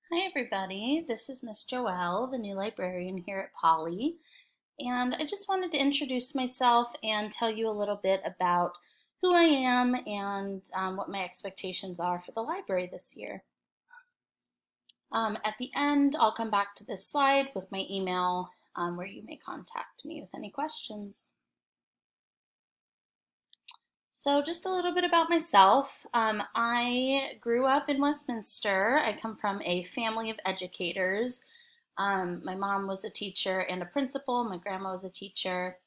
Hi everybody, this is Miss Joelle, the new librarian here at Poly, and I just wanted to introduce myself and tell you a little bit about who I am and what my expectations are for the library this year. At the end, I'll come back to this slide with my email where you may contact me with any questions. So just a little bit about myself. I grew up in Westminster. I come from a family of educators. My mom was a teacher and a principal. My grandma was a teacher.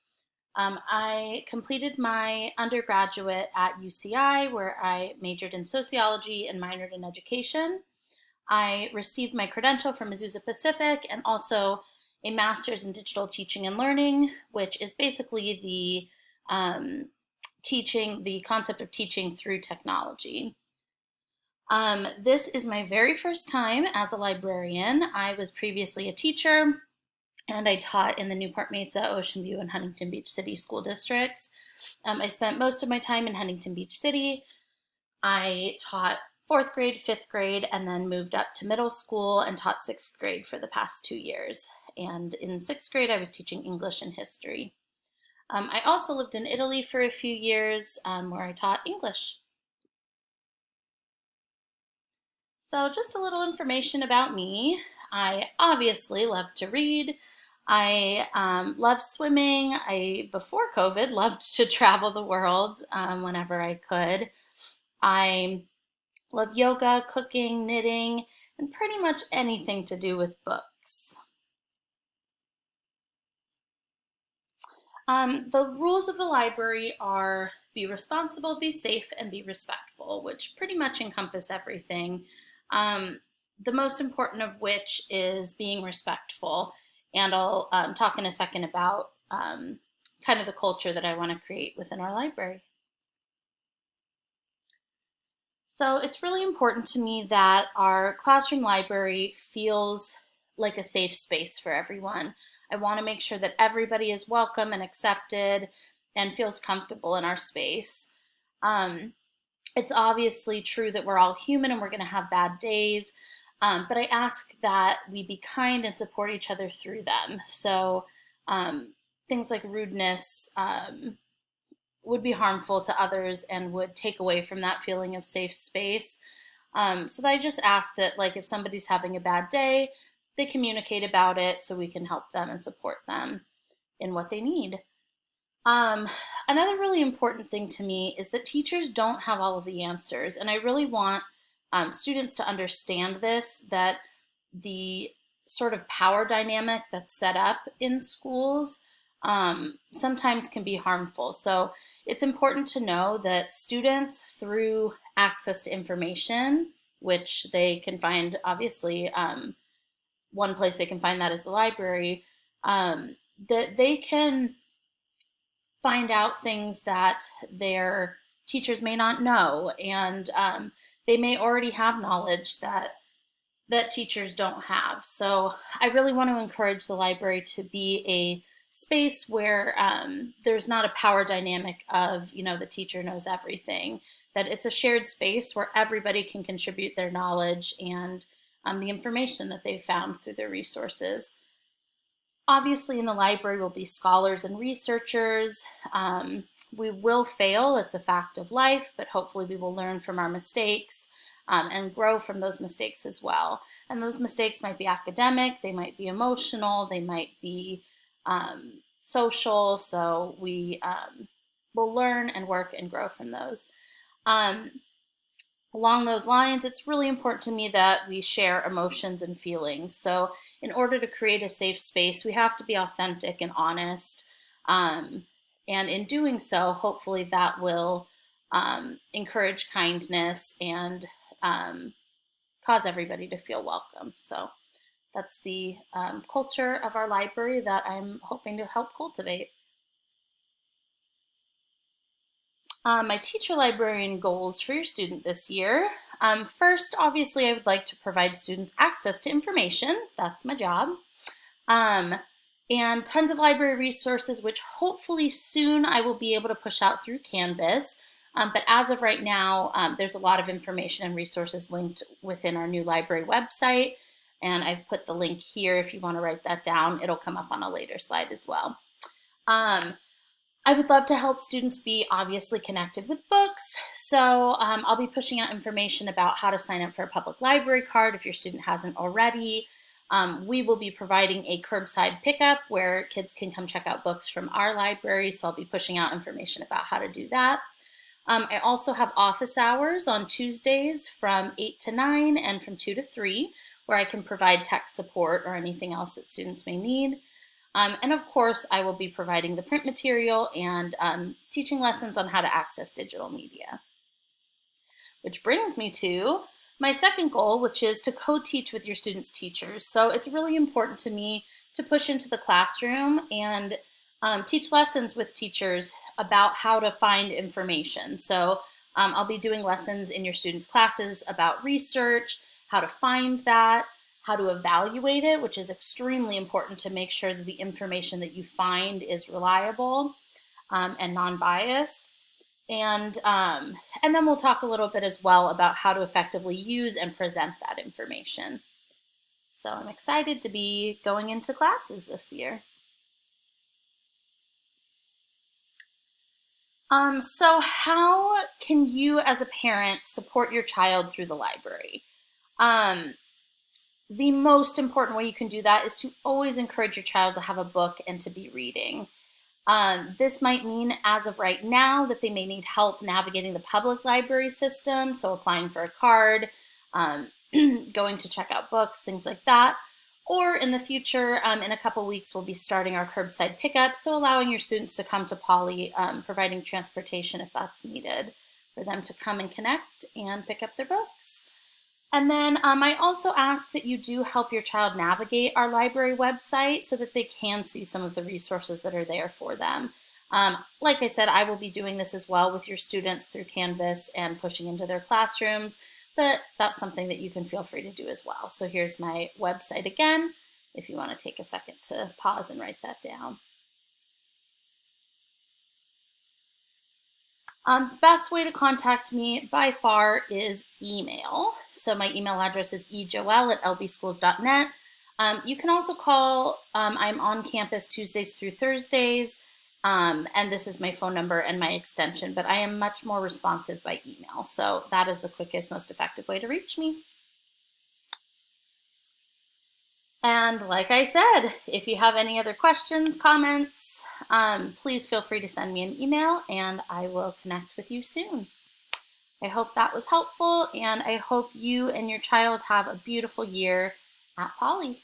I completed my undergraduate at UCI, where I majored in sociology and minored in education. I received my credential from Azusa Pacific and also a master's in digital teaching and learning, which is basically the concept of teaching through technology. This is my very first time as a librarian. I was previously a teacher and I taught in the Newport Mesa, Ocean View, and Huntington Beach City school districts. I spent most of my time in Huntington Beach City. I taught fourth grade, fifth grade, and then moved up to middle school and taught sixth grade for the past 2 years. And in sixth grade, I was teaching English and history. I also lived in Italy for a few years where I taught English. So, just a little information about me. I obviously love to read. I love swimming. Before COVID, loved to travel the world whenever I could. I love yoga, cooking, knitting, and pretty much anything to do with books. The rules of the library are be responsible, be safe, and be respectful, which pretty much encompass everything. The most important of which is being respectful. And I'll talk in a second about kind of the culture that I want to create within our library. So it's really important to me that our classroom library feels like a safe space for everyone. I want to make sure that everybody is welcome and accepted and feels comfortable in our space. Um, it's obviously true that we're all human and we're going to have bad days, but I ask that we be kind and support each other through them. So things like rudeness would be harmful to others and would take away from that feeling of safe space. So I just ask that, like, if somebody's having a bad day, they communicate about it so we can help them and support them in what they need. Um, Another really important thing to me is that teachers don't have all of the answers, and I really want students to understand this, that the sort of power dynamic that's set up in schools sometimes can be harmful. So it's important to know that students, through access to information, which they can find, obviously, one place they can find that is the library, that they can find out things that their teachers may not know, and they may already have knowledge that teachers don't have. So I really want to encourage the library to be a space where there's not a power dynamic of, the teacher knows everything, that it's a shared space where everybody can contribute their knowledge and the information that they've found through their resources. Obviously, in the library will be scholars and researchers. We will fail, it's a fact of life, but hopefully we will learn from our mistakes and grow from those mistakes as well. And those mistakes might be academic, they might be emotional, they might be social. So we will learn and work and grow from those. Um, Along those lines, it's really important to me that we share emotions and feelings. So, in order to create a safe space, we have to be authentic and honest. Um, and in doing so, hopefully, that will encourage kindness and cause everybody to feel welcome. So, that's the culture of our library that I'm hoping to help cultivate. My teacher librarian goals for your student this year. First, obviously, I would like to provide students access to information. That's my job. Um, and tons of library resources, which hopefully soon I will be able to push out through Canvas. But as of right now, there's a lot of information and resources linked within our new library website. And I've put the link here if you want to write that down. It'll come up on a later slide as well. I would love to help students be obviously connected with books. So I'll be pushing out information about how to sign up for a public library card if your student hasn't already. We will be providing a curbside pickup where kids can come check out books from our library. So I'll be pushing out information about how to do that. I also have office hours on Tuesdays from 8 to 9 and from 2 to 3, where I can provide tech support or anything else that students may need. And of course, I will be providing the print material and teaching lessons on how to access digital media. Which brings me to my second goal, which is to co-teach with your students' teachers. So it's really important to me to push into the classroom and teach lessons with teachers about how to find information. So I'll be doing lessons in your students' classes about research, how to find that, how to evaluate it, which is extremely important to make sure that the information that you find is reliable and non-biased. And then we'll talk a little bit as well about how to effectively use and present that information. So I'm excited to be going into classes this year. So how can you as a parent support your child through the library? The most important way you can do that is to always encourage your child to have a book and to be reading. This might mean, as of right now, that they may need help navigating the public library system, so applying for a card, going to check out books, things like that. Or in the future, in a couple weeks, we'll be starting our curbside pickup, so allowing your students to come to Poly, providing transportation if that's needed for them to come and connect and pick up their books. And then I also ask that you do help your child navigate our library website so that they can see some of the resources that are there for them. Like I said, I will be doing this as well with your students through Canvas and pushing into their classrooms, but that's something that you can feel free to do as well. So here's my website again, if you want to take a second to pause and write that down. The best way to contact me by far is email. So my email address is ejoelle@lbschools.net. You can also call. I'm on campus Tuesdays through Thursdays, and this is my phone number and my extension, but I am much more responsive by email. So that is the quickest, most effective way to reach me. And like I said, if you have any other questions, comments, please feel free to send me an email and I will connect with you soon. I hope that was helpful and I hope you and your child have a beautiful year at Poly.